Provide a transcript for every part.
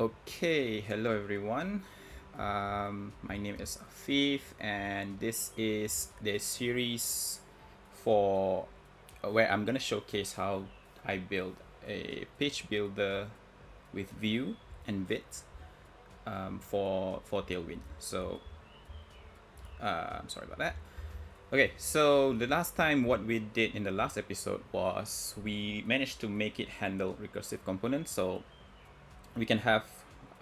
Okay, hello everyone. My name is Afif, and this is the series for where I'm gonna showcase how I build a page builder with Vue and Vite for Tailwind. So I'm sorry about that. Okay, so the last time what we did in the last episode was we managed to make it handle recursive components. So we can have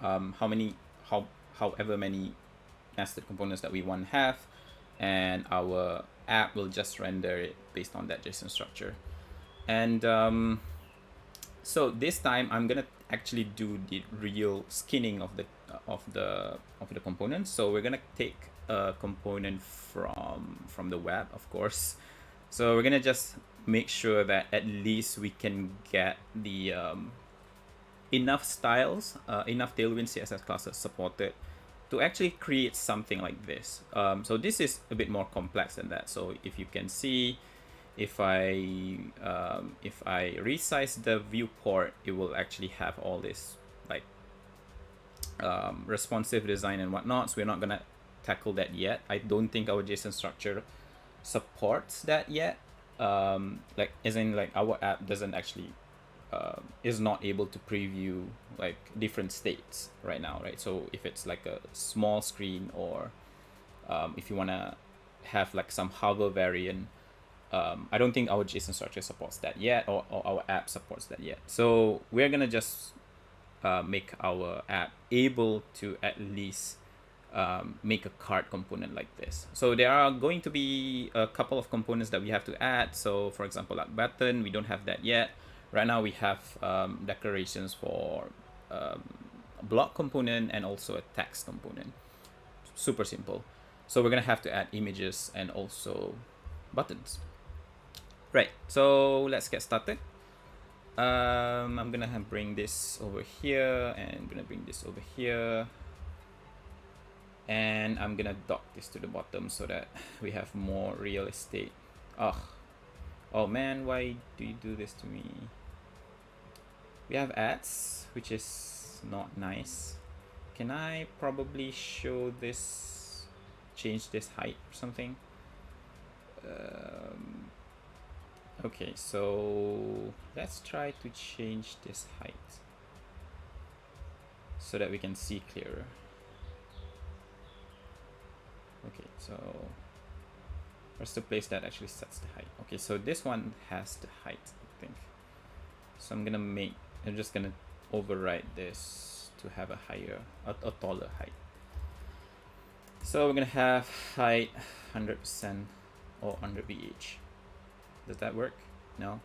how many how however many nested components that we want to have, and our app will just render it based on that JSON structure. And so this time I'm gonna actually do the real skinning of the components. So we're gonna take a component from the web, of course. So we're gonna just make sure that at least we can get the enough styles, enough Tailwind CSS classes supported to actually create something like this. So this is a bit more complex than that. So if you can see, if I resize the viewport, it will actually have all this like responsive design and whatnot. So we're not gonna tackle that yet. I don't think our JSON structure supports that yet. Like as in like our app doesn't actually is not able to preview like different states right now, right? So if it's like a small screen, or if you want to have like some hover variant, I don't think our JSON structure supports that yet, or our app supports that yet. So we're gonna just make our app able to at least make a card component like this. So there are going to be a couple of components that we have to add. So for example, like button, we don't have that yet. Right now we have declarations for a block component and also a text component. Super simple. So we're gonna have to add images and also buttons. Right, so let's get started. I'm gonna bring this over here, and gonna bring this over here. And I'm gonna dock this to the bottom so that we have more real estate. Oh man, why do you do this to me? We have ads, which is not nice. Can I probably show this, change this height or something? Okay, so let's try to change this height so that we can see clearer. Okay, so where's the place that actually sets the height? Okay, so this one has the height, I think. So I'm just gonna override this to have a taller height. So we're gonna have height 100% or under VH. Does that work? No.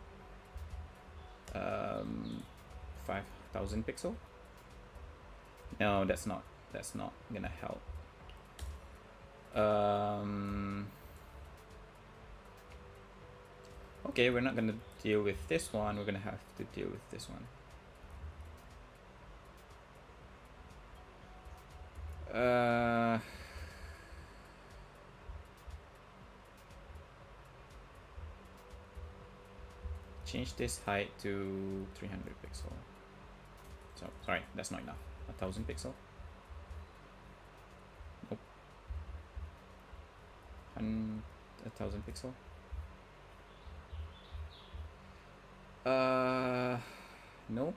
5,000 pixel. No, that's not gonna help. Okay, we're not gonna deal with this one. We're gonna have to deal with this one. Change this height to 300 pixel. So sorry, that's not enough. 1,000 pixel. Nope. 1,000 pixel. No,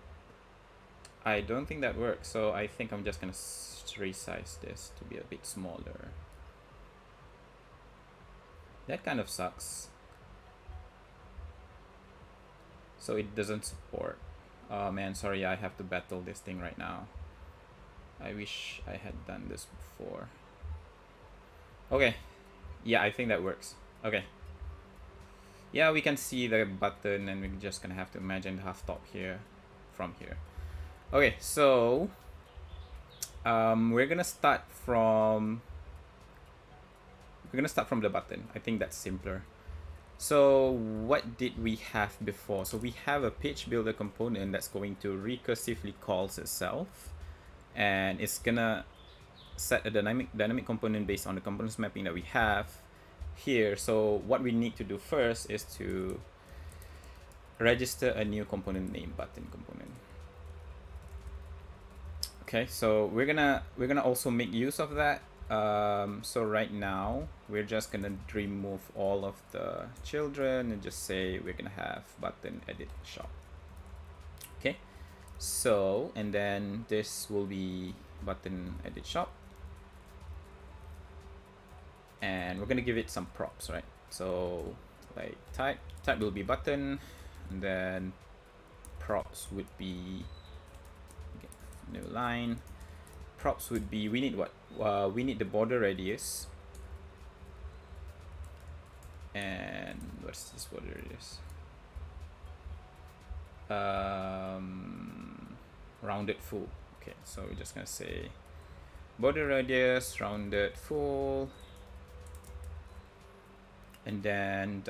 I don't think that works. So I think I'm just gonna resize this to be a bit smaller. That kind of sucks. So it doesn't support. Oh man, sorry, I have to battle this thing right now. I wish I had done this before. Okay, yeah, I think that works. Okay. Yeah, we can see the button, and we're just gonna have to imagine the half top here from here. Okay, so we're gonna start from the button. I think that's simpler. So what did we have before? So we have a page builder component that's going to recursively calls itself, and it's gonna set a dynamic component based on the components mapping that we have here. So what we need to do first is to register a new component named button component. Okay, so we're gonna also make use of that. So right now we're just gonna remove all of the children and just say we're gonna have button edit shop. Okay, so and then this will be button edit shop, and we're gonna give it some props, right? So like type will be button, and then props would be new line. Props would be, we need what? We need the border radius. And what's this border radius? Rounded full. Okay, so we're just gonna say border radius rounded full, and then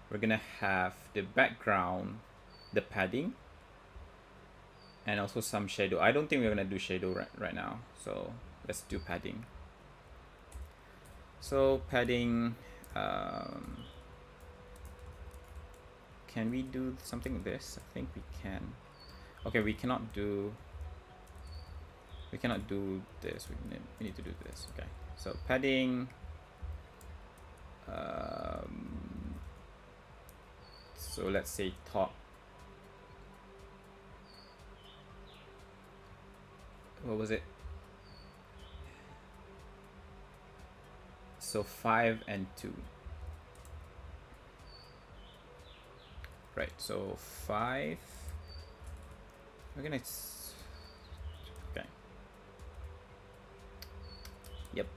we're gonna have the background, the padding, and also some shadow. I don't think we're gonna do shadow right now, so let's do padding. So padding, can we do something with this? I think we can. Okay, we cannot do this. We need to do this. Okay, so padding, so let's say top. What was it? So 5 and 2. Right, so 5. We're gonna, okay. Yep.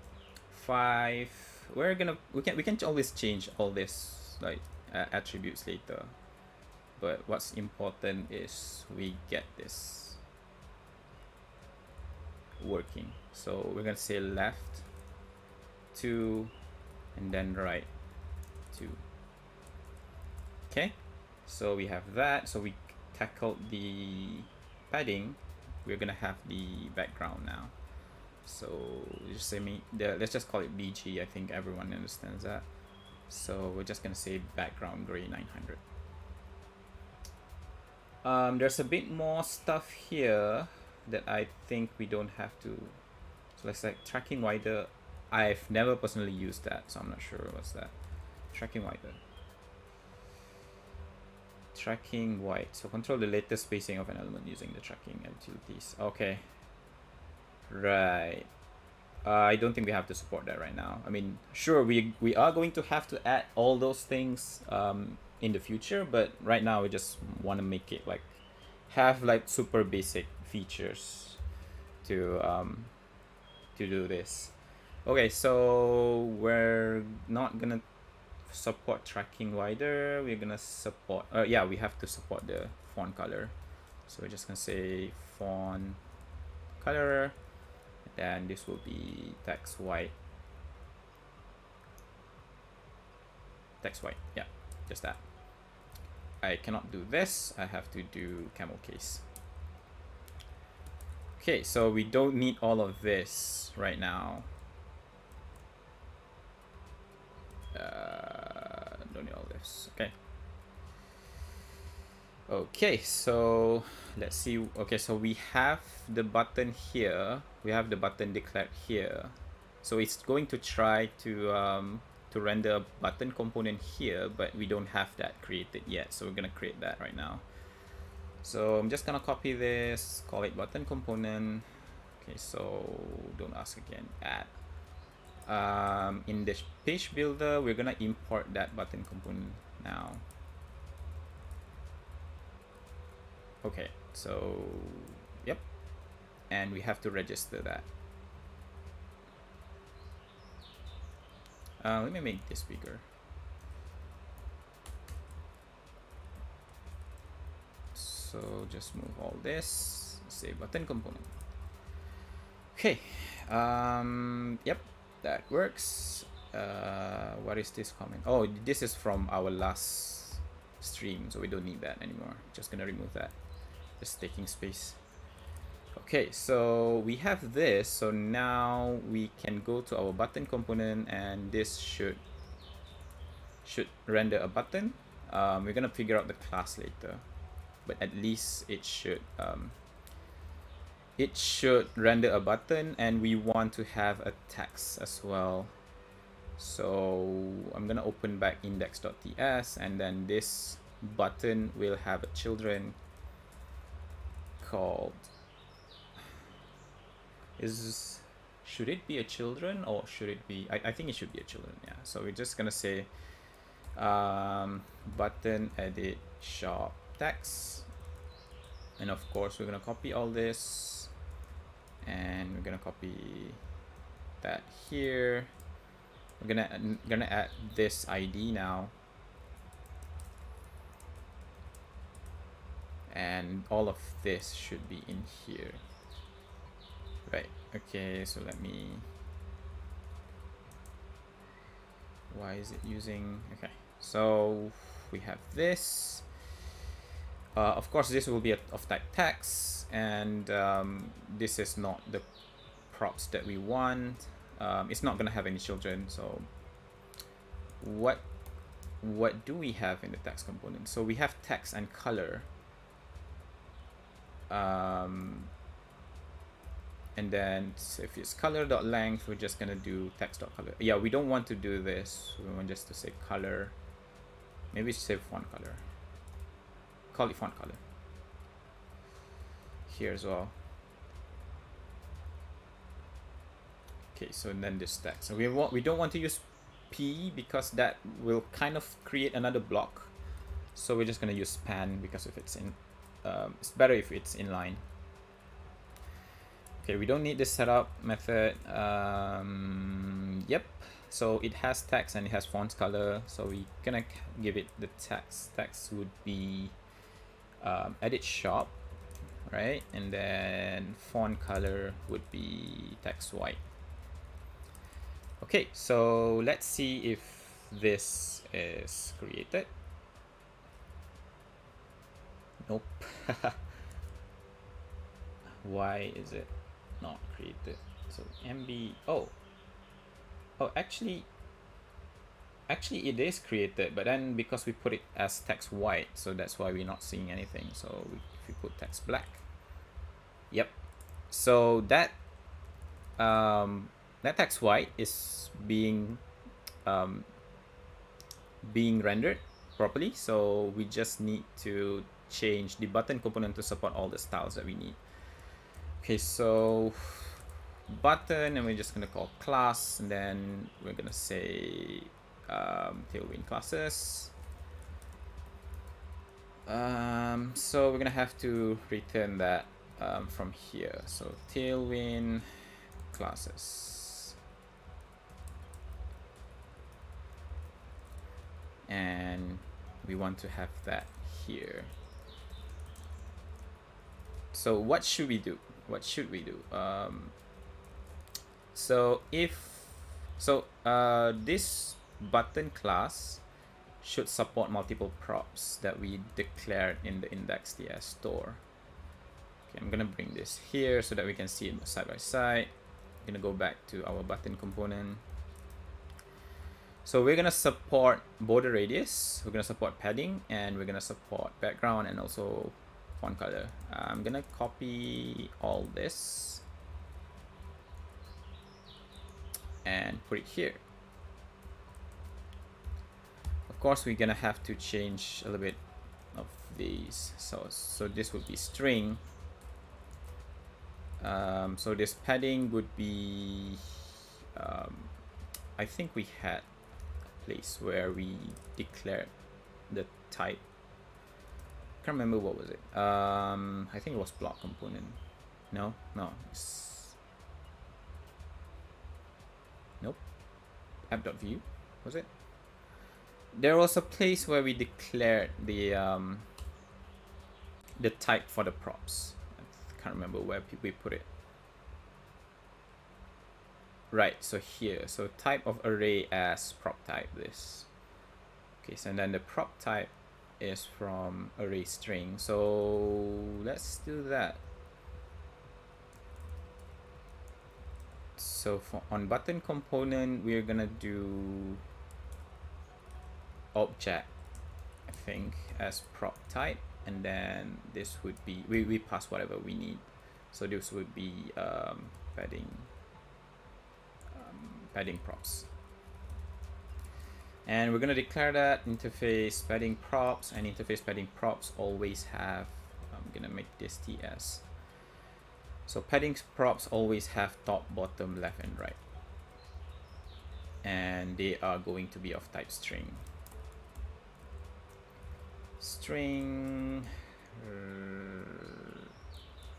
5. We can always change all this like attributes later. But what's important is we get this working. So we're gonna say left 2 and then right 2. Okay, so we have that. So we tackled the padding. We're gonna have the background now. So just say let's just call it BG. I think everyone understands that. So we're just gonna say background gray 900. There's a bit more stuff here that I think we don't have to. So let's like tracking wider. I've never personally used that, so I'm not sure what's that. Tracking wider. Tracking white. So control the latest spacing of an element using the tracking utilities. Okay. Right. I don't think we have to support that right now. I mean, sure, we are going to have to add all those things in the future, but right now we just want to make it like have like super basic features to do this. Okay, so we're not gonna support tracking wider. We're gonna support yeah, we have to support the font color. So we're just gonna say font color, and this will be text white. Text white, yeah, just that. I cannot do this. I have to do camel case. Okay, so we don't need all of this right now. Don't need all this. Okay. Okay, so let's see. Okay, so we have the button here. We have the button declared here. So it's going to try to render a button component here, but we don't have that created yet. So we're gonna create that right now. So I'm just gonna copy this, call it button component. Okay, so don't ask again, add. In the page builder, we're gonna import that button component now. Okay, so yep, and we have to register that. Let me make this bigger. So just move all this, say button component. Okay, yep, that works. What is this comment? Oh, this is from our last stream, so we don't need that anymore. Just gonna remove that. Just taking space. Okay, so we have this. So now we can go to our button component, and this should render a button. We're gonna figure out the class later. but at least it should render a button, and we want to have a text as well. So I'm gonna open back index.ts, and then this button will have a children called should it be a children, or should it be, I think it should be a children, yeah. So we're just gonna say button edit shop text, and of course we're gonna copy all this, and we're gonna copy that here. We're gonna add this ID now, and all of this should be in here, right? Okay, so let me, why is it using, okay, so we have this. Of course this will be of type text, and this is not the props that we want. It's not gonna have any children. So what do we have in the text component? So we have text and color, and then so if it's color.length, we're just gonna do text.color. Yeah, we don't want to do this. We want just to say color. Maybe say font color. Call it font color here as well. Okay, so then this text. So we don't want to use P because that will kind of create another block. So we're just gonna use span because if it's in, it's better if it's inline. Okay, we don't need this setup method. Yep. So it has text and it has font color. So we're gonna give it the text. Text would be edit shop, right? And then font color would be text white. Okay, so let's see if this is created. Nope. Why is it not created? So MB, oh actually it is created, but then because we put it as text white, so that's why we're not seeing anything. So if we put text black, yep, so that that text white is being rendered properly. So we just need to change the button component to support all the styles that we need. Okay, so button, and we're just gonna call class, and then we're gonna say Tailwind classes. So we're gonna have to return that from here. So Tailwind classes, and we want to have that here. So what should we do? This button class should support multiple props that we declared in the index.ts store. Okay, I'm gonna bring this here so that we can see it side by side. I'm gonna go back to our button component. So we're gonna support border radius, we're gonna support padding, and we're gonna support background and also font color. I'm gonna copy all this and put it here. Of course, we're gonna have to change a little bit of these. So this would be string. So this padding would be, I think we had a place where we declared the type. Can't remember what was it. I think it was block component. No. Nope. App.view, was it? There was a place where we declared the type for the props. I can't remember where we put it. Right, so here. So type of array as prop type this. Okay, so and then the prop type is from array string. So let's do that. So on button component, we're gonna do object, I think, as prop type. and then this would be, we pass whatever we need. So this would be padding props. And we're going to declare that interface padding props, and interface padding props always have, I'm going to make this TS. So padding props always have top, bottom, left, and right. And they are going to be of type string. String,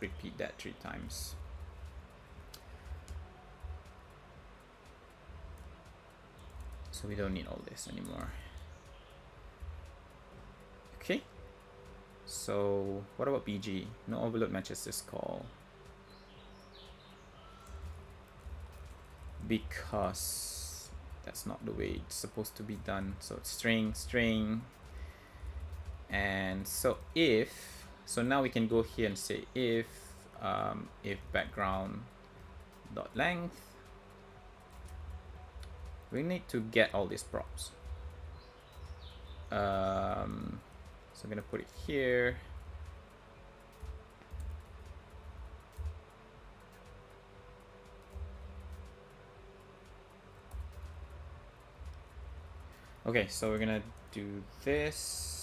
repeat that 3 times. So we don't need all this anymore. Okay. So what about BG? No overload matches this call. Because that's not the way it's supposed to be done. So it's string, string. And so if, so now we can go here and say if background dot length, we need to get all these props. So I'm gonna put it here. Okay, so we're gonna do this.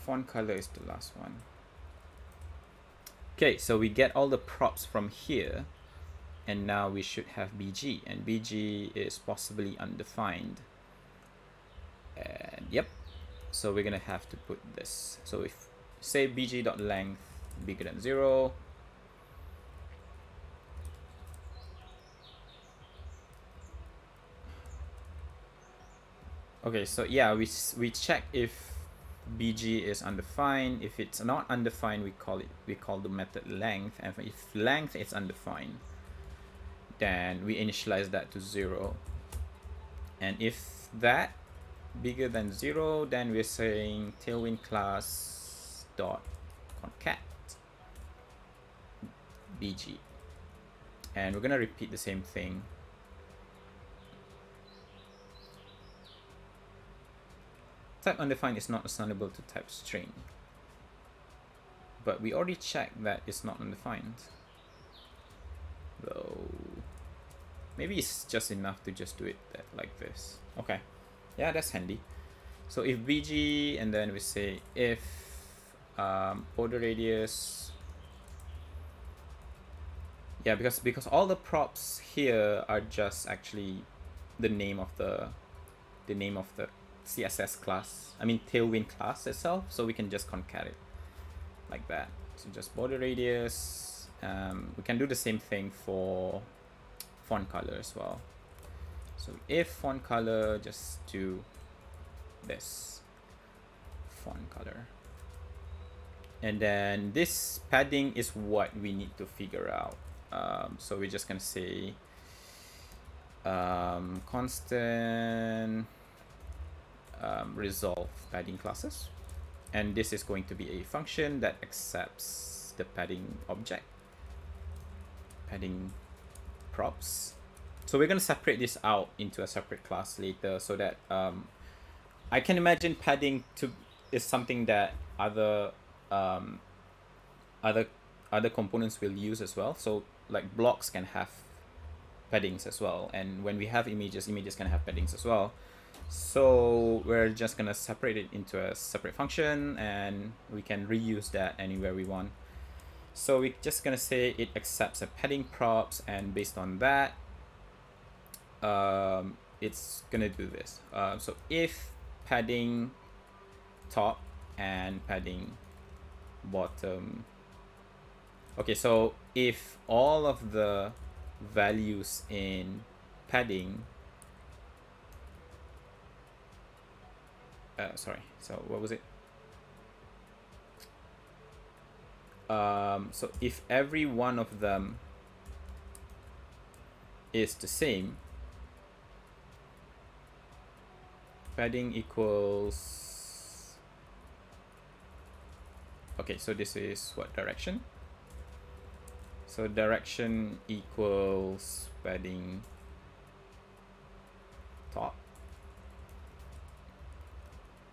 Font color is the last one. Okay, so we get all the props from here, and now we should have BG, and BG is possibly undefined. And yep, so we're gonna have to put this. So if say bg.length bigger than 0, okay, so yeah, we check if BG is undefined. If it's not undefined, we call the method length, and if length is undefined, then we initialize that to 0. And if that bigger than 0, then we're saying Tailwind class dot concat BG, and we're gonna repeat the same thing. Type undefined is not assignable to type string, but we already checked that it's not undefined. Though maybe it's just enough to just do it like this. Okay, yeah, that's handy. So if BG, and then we say if border radius, yeah, because all the props here are just actually the name of the CSS class, I mean Tailwind class itself, so we can just concat it like that. So just border radius. We can do the same thing for font color as well. So if font color, just do this font color, and then this padding is what we need to figure out. So we're just gonna say constant resolve padding classes, and this is going to be a function that accepts the padding object, padding props. So we're going to separate this out into a separate class later, so that I can imagine padding is something that other components will use as well. So like blocks can have paddings as well, and when we have images can have paddings as well. So we're just gonna separate it into a separate function, and we can reuse that anywhere we want. So we're just gonna say it accepts a padding props, and based on that, it's gonna do this. So if padding top and padding bottom, okay, so if all of the values in padding, sorry, so what was it? So if every one of them is the same, padding equals Okay, so this is what direction? So direction equals padding top.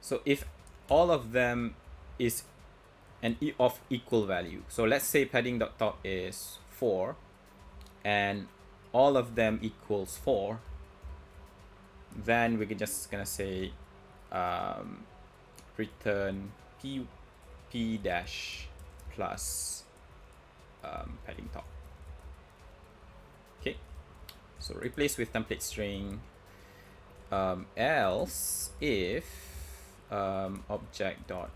So if all of them is of equal value, so let's say padding.top is 4 and all of them equals 4, then we're just gonna say return p dash plus padding top. Okay, so replace with template string, else if object dot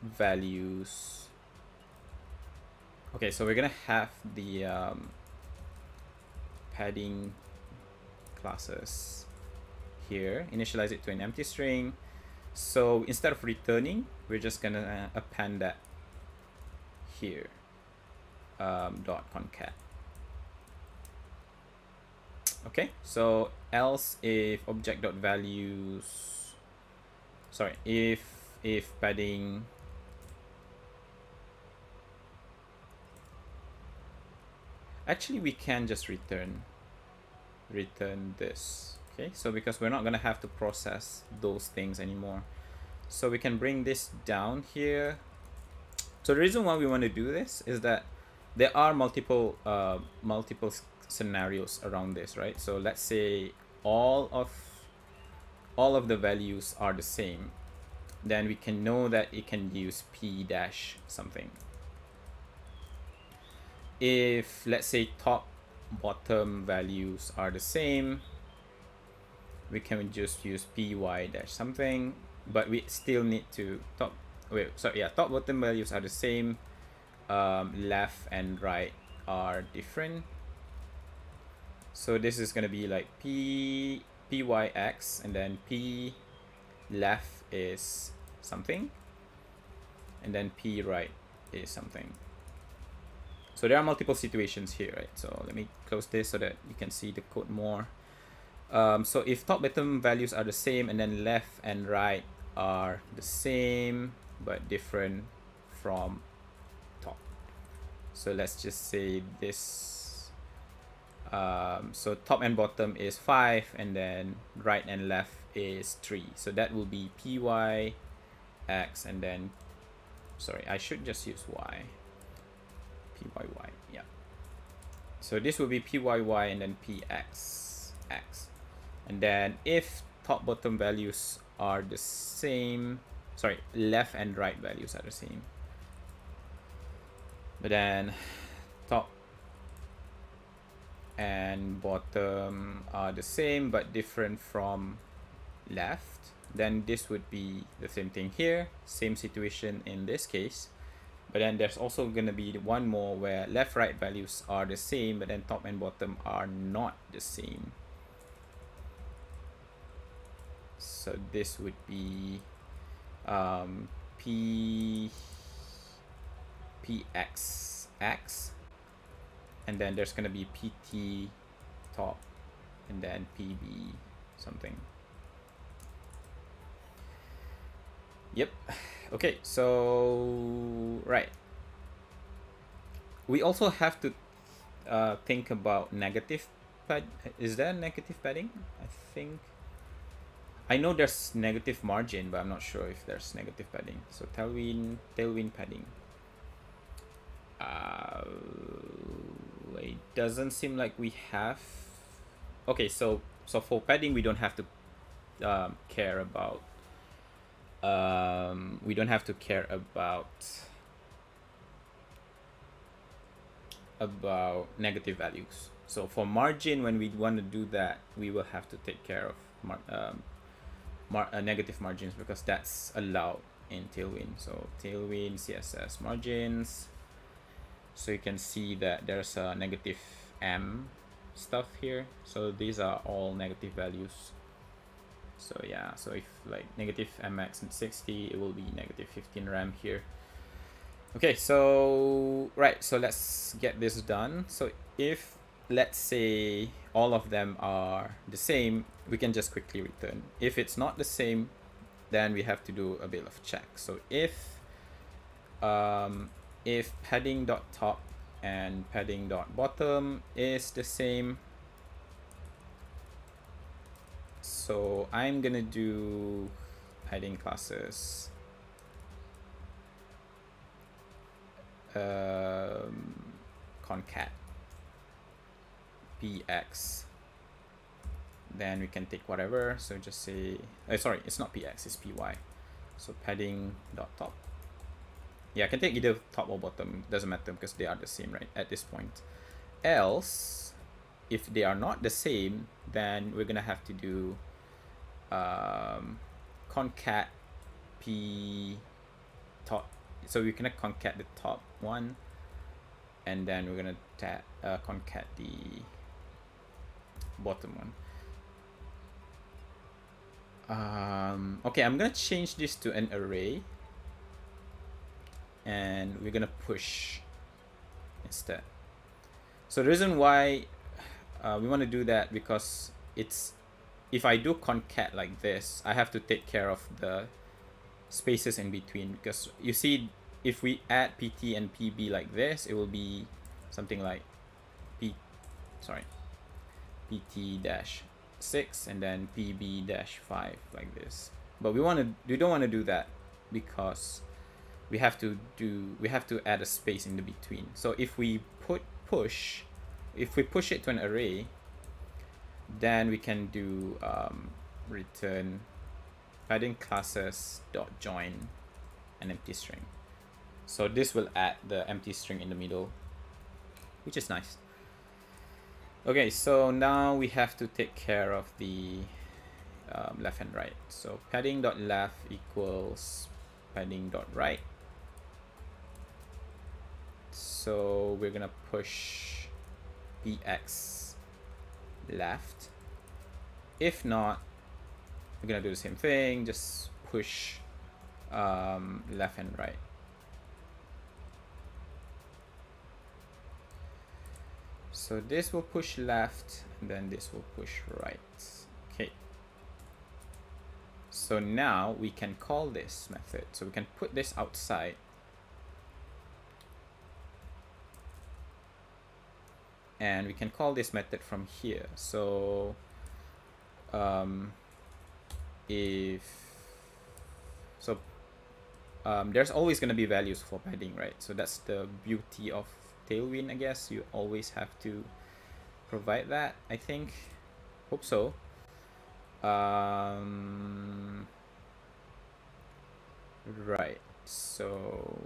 values. Okay, so we're gonna have the padding classes here, initialize it to an empty string. So instead of returning, we're just gonna append that here, dot concat. Okay, so else if object dot values, sorry, if padding actually we can just return this. Okay, so because we're not gonna have to process those things anymore, so we can bring this down here. So the reason why we want to do this is that there are multiple scenarios around this, right? So let's say all of the values are the same, then we can know that it can use p dash something. If let's say top bottom values are the same, we can just use py dash something, but we still need to top bottom values are the same, left and right are different. So this is gonna be like pyx and then p left is something and then p right is something. So there are multiple situations here, right? So let me close this so that you can see the code more. So if top bottom values are the same and then left and right are the same but different from top. So let's just say this. So top and bottom is 5 and then right and left is 3. So that will be py x and then, sorry, I should just use y. pyy, yeah. So this will be pyy and then px x. And then if top bottom values are the same, sorry, left and right values are the same, but then top and bottom are the same but different from left, then this would be the same thing here, same situation in this case. But then there's also gonna be one more where left right values are the same but then top and bottom are not the same. So this would be pxx, and then there's gonna be pt top and then pb something. Yep. Okay, so right, we also have to think about negative pad. Is there negative padding? I know there's negative margin, but I'm not sure if there's negative padding. So Tailwind padding. It doesn't seem like we have. Okay, so for padding we don't have to care about. We don't have to care about negative values. So for margin, when we want to do that, we will have to take care of negative margins because that's allowed in Tailwind. So Tailwind CSS margins. So you can see that there's a negative m stuff here. So these are all negative values. So yeah, so if like negative mx and 60, it will be negative 15 RAM here. Okay, so right, so let's get this done. So if let's say all of them are the same, we can just quickly return. If it's not the same, then we have to do a bit of check. So if padding dot top and padding dot bottom is the same, so I'm gonna do padding classes concat px, then we can take whatever, so just say sorry, it's not px, it's py. So padding dot top, yeah, I can take either top or bottom, doesn't matter because they are the same, right, at this point. Else, if they are not the same, then we're gonna have to do concat p top. So we're gonna concat the top one, and then we're gonna concat the bottom one. Okay, I'm gonna change this to an array, and we're gonna push instead. So the reason why we want to do that, because it's, if I do concat like this, I have to take care of the spaces in between, because you see, if we add pt and pb like this, it will be something like pt dash 6 and then pb dash 5 like this. But we don't want to do that, because we have to add a space in the between. So if we push it to an array, then we can do return padding classes dot join an empty string. So this will add the empty string in the middle, which is nice. Okay, so now we have to take care of the left and right. So padding dot left equals padding dot right. So we're gonna push px left. If not, we're gonna do the same thing, just push left and right. So this will push left, and then this will push right. Okay. So now we can call this method. So we can put this outside. And we can call this method from here. So there's always going to be values for padding, right? So that's the beauty of Tailwind, I guess. You always have to provide that, I think. Hope so. Right. So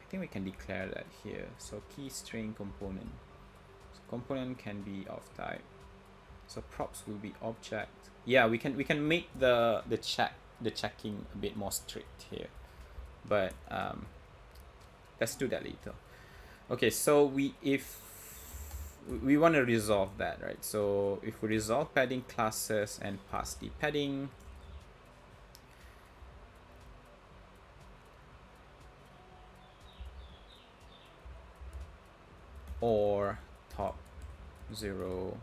I think we can declare that here. So key string component. So component can be of type. So props will be object. Yeah, we can make the checking a bit more strict here, but let's do that later. Okay, so if we want to resolve that, right? So if we resolve padding classes and pass the padding, or top 0,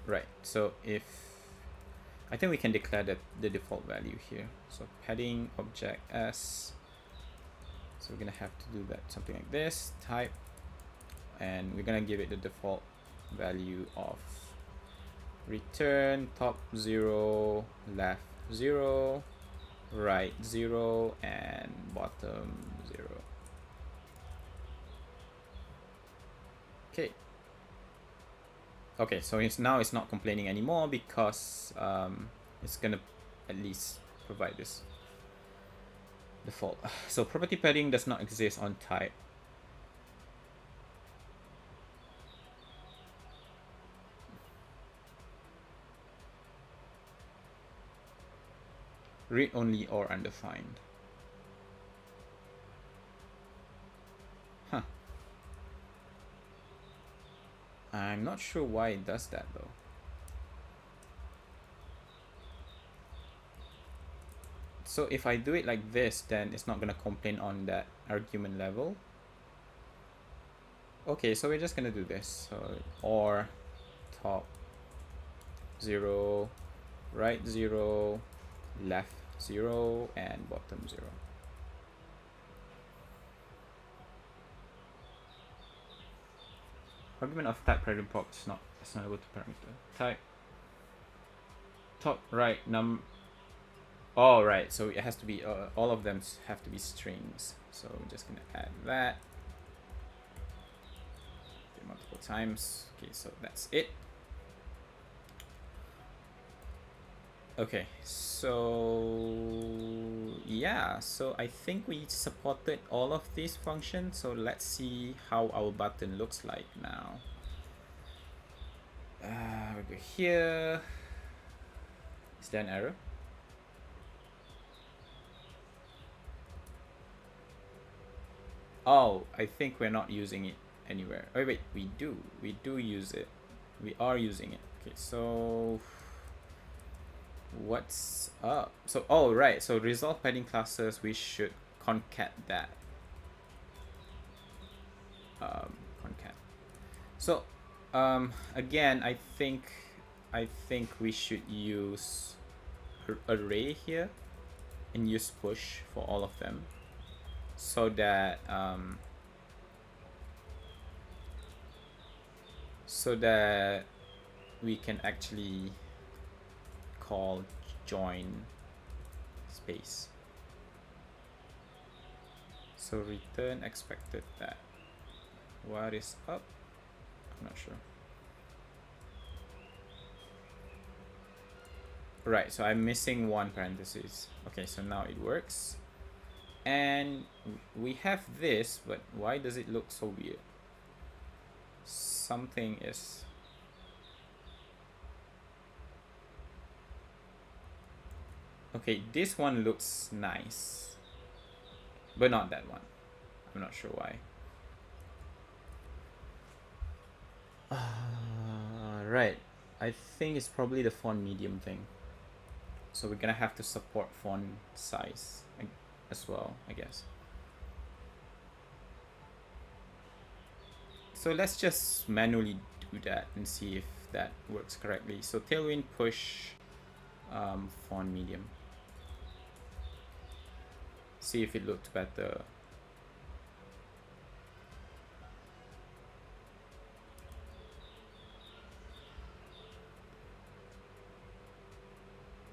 right? So if I think we can declare that the default value here. So padding object s. So we're gonna have to do that, something like this, type, and we're gonna give it the default value of return top 0, left 0, right 0, and bottom 0. Okay. Okay, so now it's not complaining anymore, because it's gonna at least provide this default. So property padding does not exist on type. Read only or undefined. Huh. I'm not sure why it does that though. So if I do it like this, then it's not gonna complain on that argument level. Okay, so we're just gonna do this. So or top 0, right 0, left 0, and bottom 0. Argument of type paradigm prop is not assignable to parameter. Type top right all right, so it has to be all of them have to be strings. So I'm just gonna add that multiple times. Okay, so that's it. Okay, so yeah, so I think we supported all of these functions. So let's see how our button looks like now. We go here. Is there an error? Oh, I think we're not using it anywhere. Oh wait, we do use it. We are using it. Okay, so what's up? So oh right, so resolve padding classes, we should concat that. Concat. So again, I think we should use array here and use push for all of them, so that we can actually call join space. So return expected that. What is up? I'm not sure. Right, so I'm missing one parenthesis. Okay, so now it works. And we have this, but why does it look so weird? Something is... Okay, this one looks nice, but not that one. I'm not sure why. Right, I think it's probably the font medium thing. So we're gonna have to support font size as well, I guess. So let's just manually do that and see if that works correctly. So Tailwind push font medium. See if it looked better.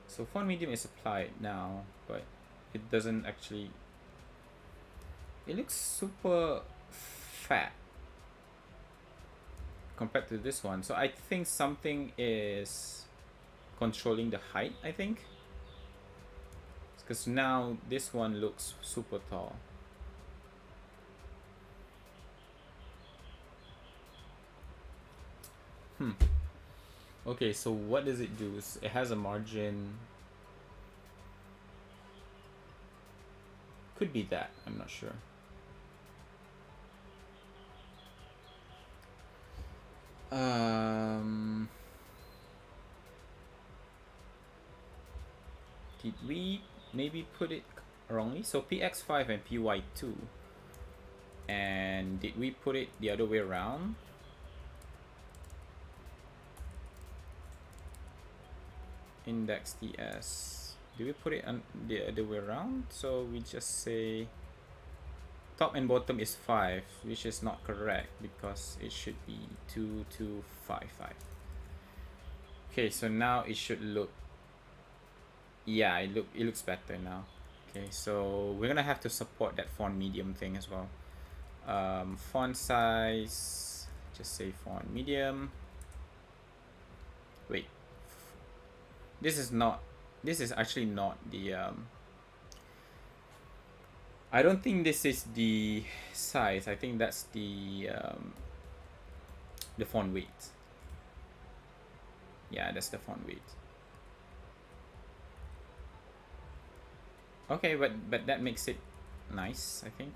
So font medium is applied now, but it doesn't actually... It looks super fat compared to this one. So I think something is controlling the height, I think. Because now this one looks super tall. Okay, so what does it do? It has a margin. Could be that, I'm not sure. Did we maybe put it wrongly? So px5 and py2. And did we put it the other way around? Index ds. Do we put it on the other way around? So we just say top and bottom is 5, which is not correct because it should be 2, 2, 5, 5. Okay, so now it should look... Yeah, it looks better now. Okay, so we're gonna have to support that font medium thing as well. Font size, just say font medium. Wait, this is actually not the I don't think this is the size. I think that's the font weight. Yeah, that's the font weight. Okay, but that makes it nice, I think.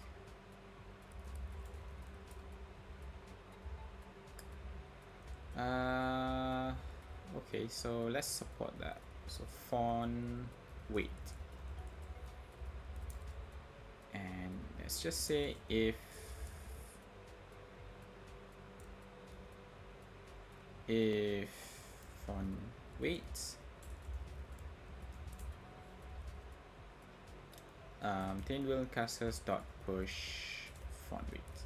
Okay, so let's support that. So font weight. And let's just say if font weight Tailwind CSS dot push font width.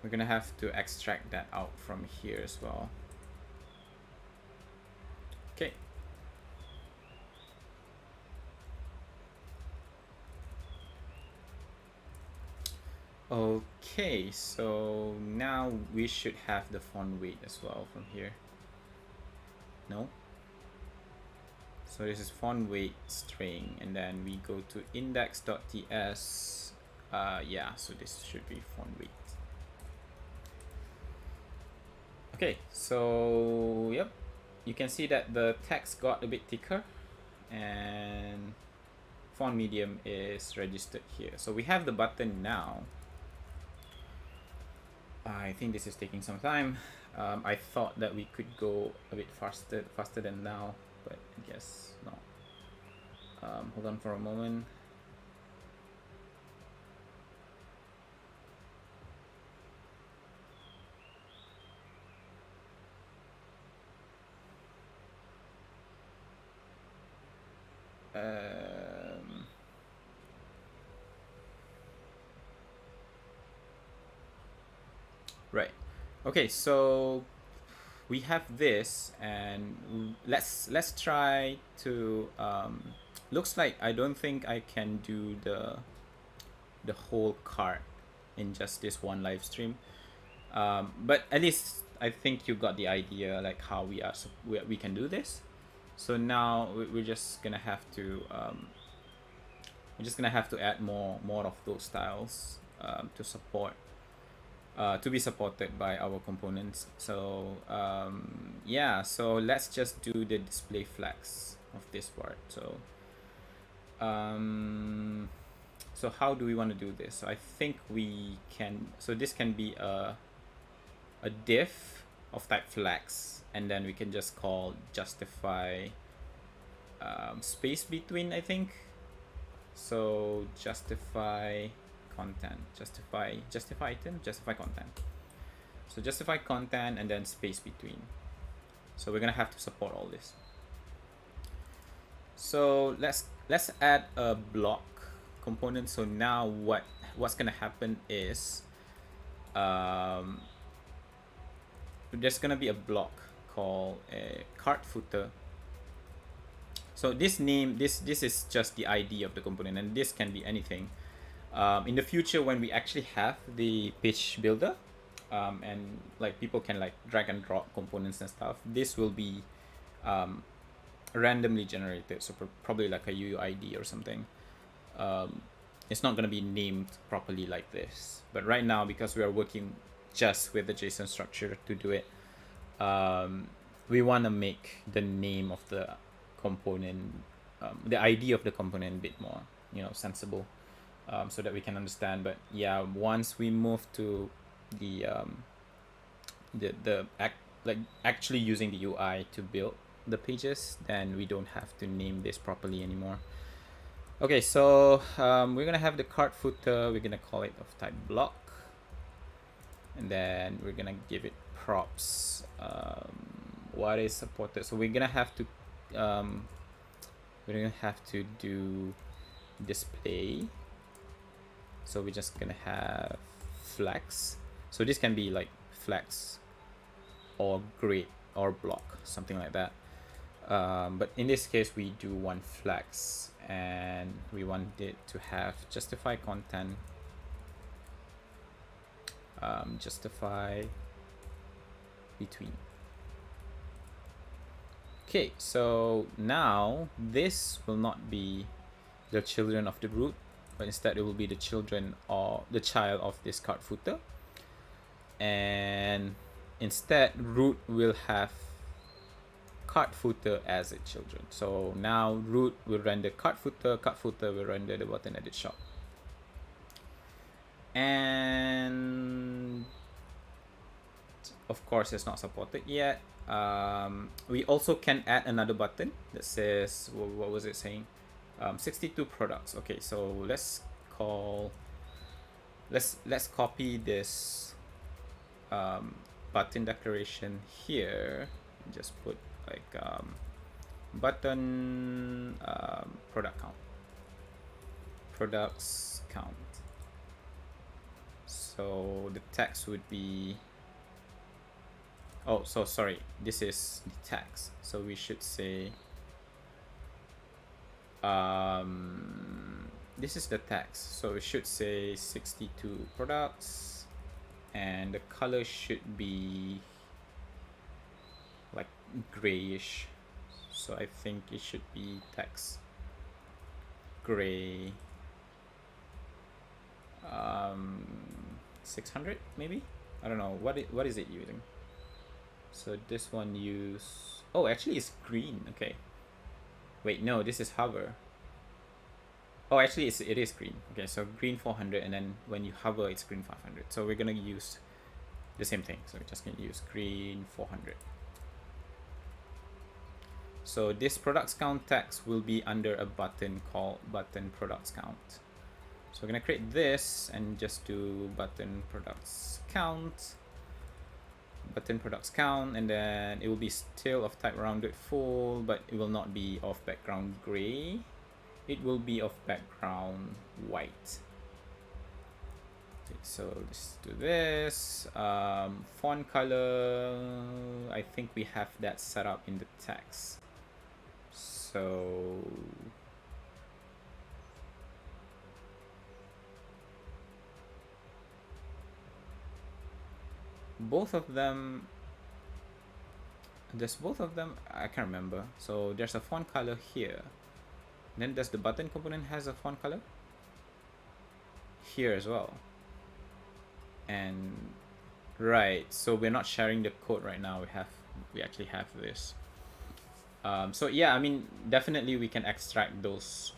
We're gonna have to extract that out from here as well. Okay. Okay, so now we should have the font weight as well from here. No? So this is font weight string, and then we go to index.ts. Yeah, so this should be font weight. Okay, so yep, you can see that the text got a bit thicker, and font medium is registered here. So we have the button now. I think this is taking some time. I thought that we could go a bit faster than now, but I guess not. Hold on for a moment. Right. Okay, so we have this, and let's try to looks like I don't think I can do the whole cart in just this one live stream, but at least I think you got the idea, like how we can do this. So now we're just gonna have to add more of those styles to support to be supported by our components. So yeah, so let's just do the display flags of this part. So so how do we want to do this? So I think we can, so this can be a div of type flags, and then we can just call justify space between, I think. So justify content, justify item, justify content. So justify content and then space between. So we're gonna have to support all this. So let's add a block component. So now what's gonna happen is there's gonna be a block called a cart footer. So this name, this is just the ID of the component, and this can be anything. In the future, when we actually have the page builder, and like people can like drag and drop components and stuff, this will be randomly generated. So probably like a UUID or something. It's not going to be named properly like this. But right now, because we are working just with the JSON structure to do it, we want to make the name of the component, the ID of the component a bit more, sensible. So that we can understand. But yeah, once we move to the actually using the UI to build the pages, then we don't have to name this properly anymore. Okay, so we're gonna have the cart footer. We're gonna call it of type block, and then we're gonna give it props. What is supported? So we're gonna have to do display. So we're just gonna have flags. So this can be like flags or grid or block, something like that. But in this case, we do want flags, and we want it to have justify content, justify between. Okay, so now this will not be the children of the root, but instead it will be the children or the child of this cart footer, and instead root will have cart footer as its children. So now root will render cart footer will render the button edit shop, and of course it's not supported yet. We also can add another button that says, what was it saying? 62 products. Okay, so let's copy this button declaration here and just put like button product count, products count. So the text would be, oh, so sorry, this is the text, so we should say this is the text, so it should say 62 products, and the color should be like grayish, so I think it should be text gray 600 maybe, I don't know what is it using. So this one use, oh, actually it's green. Okay, wait, no, this is hover. Oh, actually it is green. Okay, so green 400, and then when you hover it's green 500. So we're gonna use the same thing, so we're just gonna use green 400. So this products count text will be under a button called button products count. So we're gonna create this and just do button products count, button products count, and then it will be still of type rounded full, but it will not be of background gray. It will be of background white. Okay, so let's do this. Font color, I think we have that set up in the text. So both of them, there's both of them, I can't remember. So there's a font color here. Then does the button component has a font color? Here as well. And right, so we're not sharing the code right now. We actually have this. So yeah, I mean, definitely we can extract those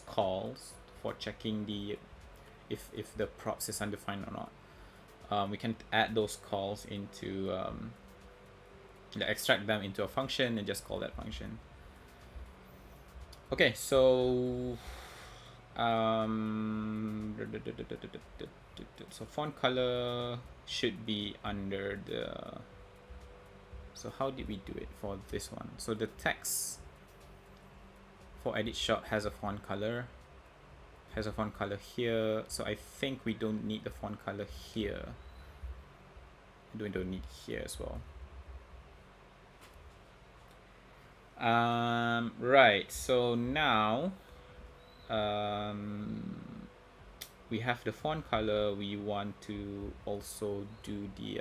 calls for checking the if the props is undefined or not. We can add those calls into extract them into a function and just call that function. Okay, so so font color should be under the, so how did we do it for this one? So the text for edit shop has a font color, here, so I think we don't need the font color here. We don't need here as well. Right, so now we have the font color. We want to also do the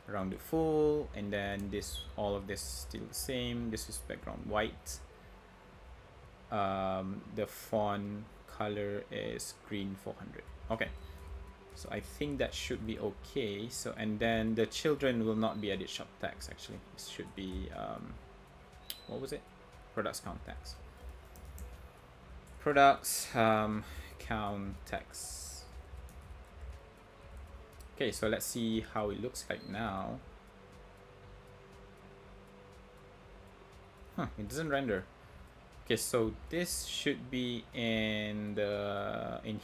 rounded full, and then this, all of this still the same. This is background white. The font color is green 400. Okay, so I think that should be okay. So, and then the children will not be edit shop text, actually. It should be what was it? Products count text. Products count text. Okay, so let's see how it looks like now. It doesn't render. Okay, so this should be in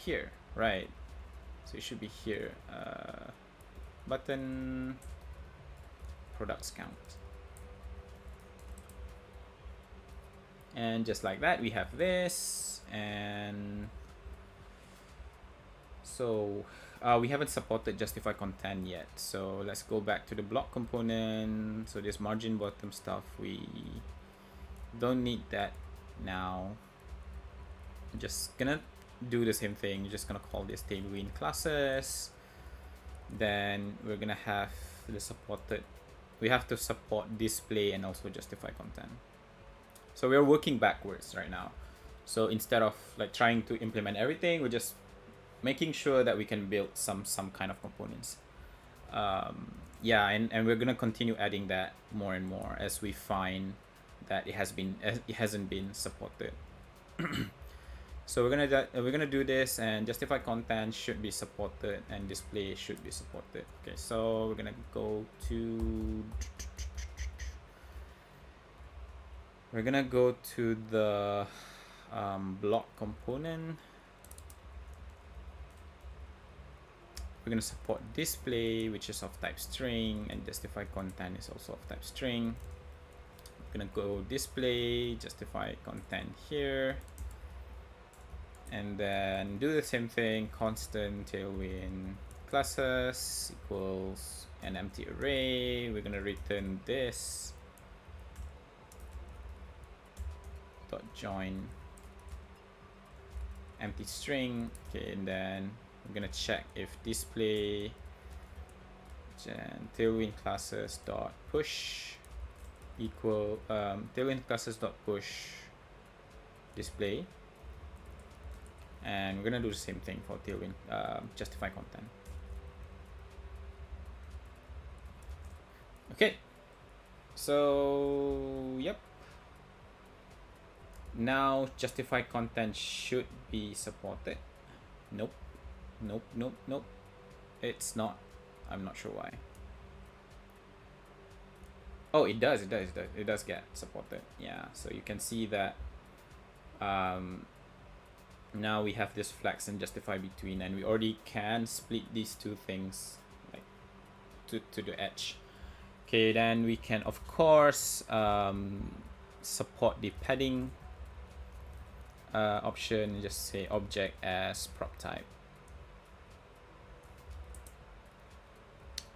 here, right? So it should be here. Button products count. And just like that, we have this. And so we haven't supported justify content yet. So let's go back to the block component. So this margin bottom stuff, we don't need that now. I'm just gonna do the same thing. You're just gonna call this Tailwind classes. Then we're gonna have the supported, we have to support display and also justify content. So we're working backwards right now. So instead of like trying to implement everything, we're just making sure that we can build some kind of components. Yeah, and we're gonna continue adding that more and more as we find that it hasn't been supported. So we're gonna do this, and justify content should be supported and display should be supported. Okay, so we're gonna go to the block component. We're gonna support display, which is of type string, and justify content is also of type string. gonna go display, justify content here, and then do the same thing, constant tailwind classes equals an empty array. We're gonna return this dot join empty string. Okay, and then we're gonna check if display tailwind classes dot push equal tailwind classes dot push display, and we're gonna do the same thing for tailwind justify content. Okay, so yep, now justify content should be supported. Nope, nope, nope, nope, it's not. I'm not sure why. Oh, it does get supported. Yeah, so you can see that now we have this flex and justify between, and we already can split these two things like to the edge. Okay, then we can of course support the padding option and just say object as prop type.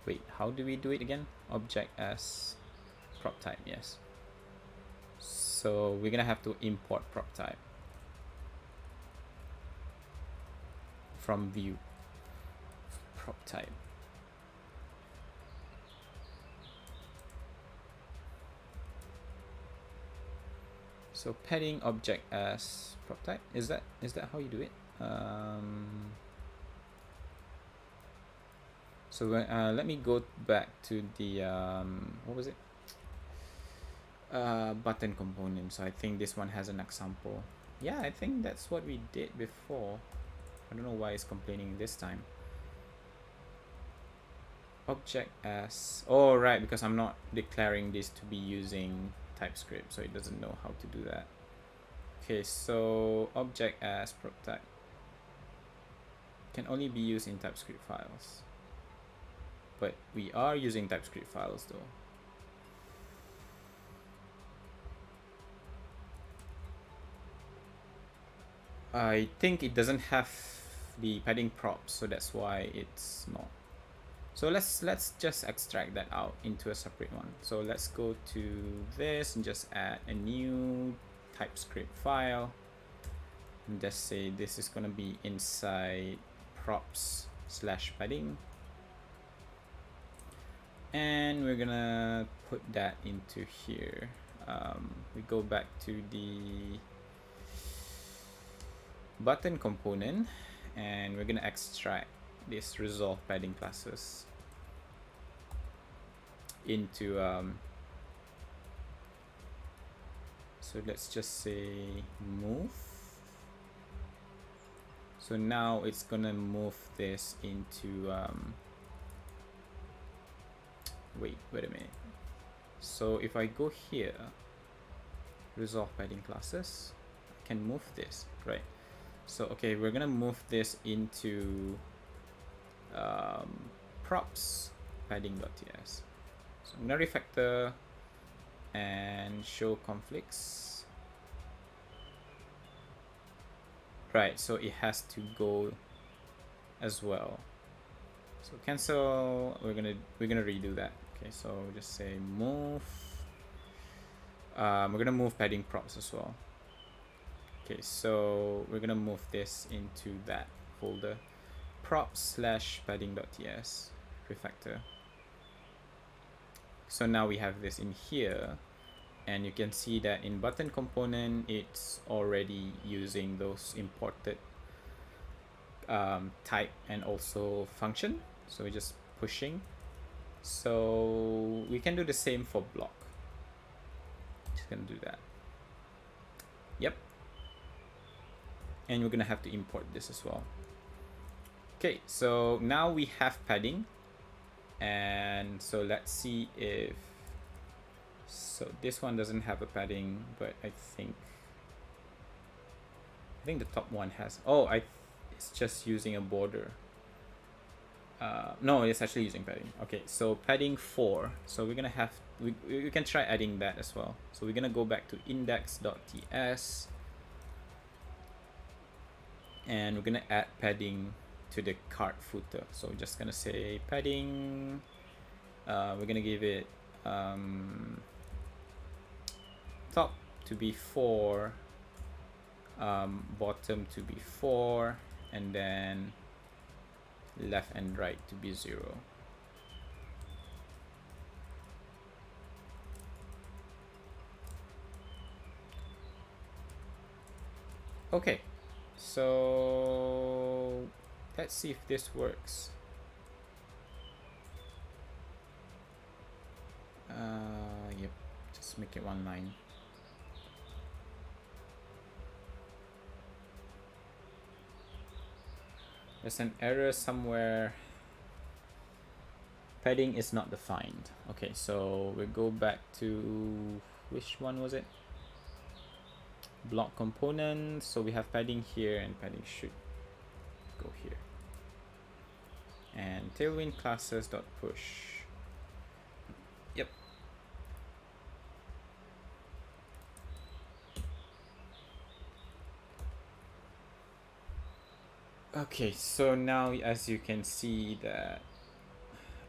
Wait, how do we do it again? Object as prop type, yes. So we're gonna have to import prop type from view prop type. So padding object as prop type, is that how you do it? So let me go back to the what was it? Button component. So I think this one has an example. Yeah, I think that's what we did before. I don't know why it's complaining this time. Object as, oh right, because I'm not declaring this to be using TypeScript, so it doesn't know how to do that. Okay, so object as prop type can only be used in TypeScript files, but we are using TypeScript files though. I think it doesn't have the padding props, so that's why it's not. So let's just extract that out into a separate one. So let's go to this and just add a new TypeScript file and just say this is gonna be inside props / padding, and we're gonna put that into here. We go back to the button component, and we're gonna extract this resolve padding classes into so let's just say move. So now it's gonna move this into wait a minute. So if I go here, resolve padding classes, I can move this, right? So okay, we're gonna move this into props padding.ts. So I'm gonna refactor and show conflicts. Right, so it has to go as well. So cancel. We're gonna redo that. Okay, so just say move. We're gonna move padding props as well. Okay, so we're gonna move this into that folder, props / padding.ts refactor. So now we have this in here, and you can see that in button component it's already using those imported type and also function. So we're just pushing. So we can do the same for block. Just gonna do that. Yep. And we're gonna have to import this as well. Okay, so now we have padding, and so let's see if, so this one doesn't have a padding, but I think the top one has. Oh, it's just using a border. no, it's actually using padding. Okay, so padding 4. So we're gonna have, we can try adding that as well. So we're gonna go back to index.ts and we're gonna add padding to the cart footer. So we're just gonna say padding, we're gonna give it top to be 4, bottom to be 4, and then left and right to be 0. Okay, so let's see if this works. Yep, just make it one line. There's an error somewhere. Padding is not defined. Okay, so we'll go back to, which one was it? Block component. So we have padding here and padding should go here. And Tailwind classes.push. Yep. Okay, so now as you can see that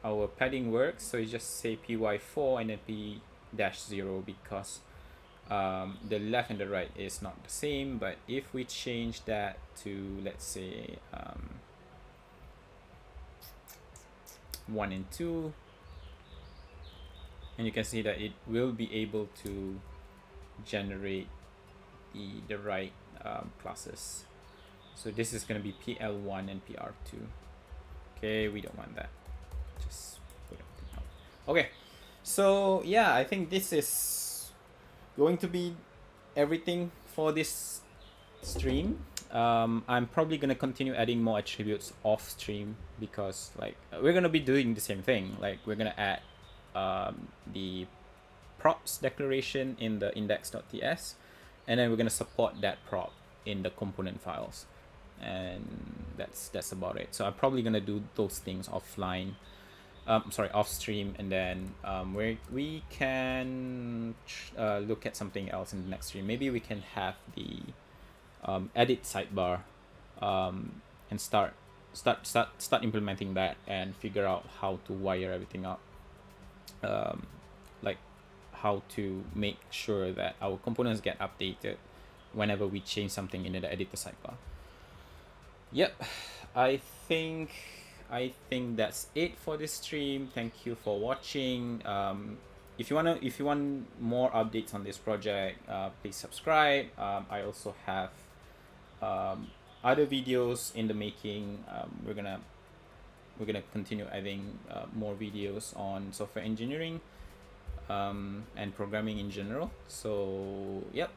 our padding works, so you just say py4 and then p-0 because the left and the right is not the same. But if we change that to, let's say 1 and 2, and you can see that it will be able to generate the right classes. So this is going to be pl1 and pr2. Okay, we don't want that. Just put it out. Okay, so yeah, I think this is going to be everything for this stream. I'm probably going to continue adding more attributes off stream because like we're going to be doing the same thing. Like we're going to add the props declaration in the index.ts, and then we're going to support that prop in the component files, and that's about it. So I'm probably going to do those things offline, off stream, and then we can look at something else in the next stream. Maybe we can have the edit sidebar and start implementing that and figure out how to wire everything up, like how to make sure that our components get updated whenever we change something in the editor sidebar. Yep, I think that's it for this stream. Thank you for watching. If you want more updates on this project, please subscribe. I also have other videos in the making. We're gonna continue adding more videos on software engineering and programming in general. So yep,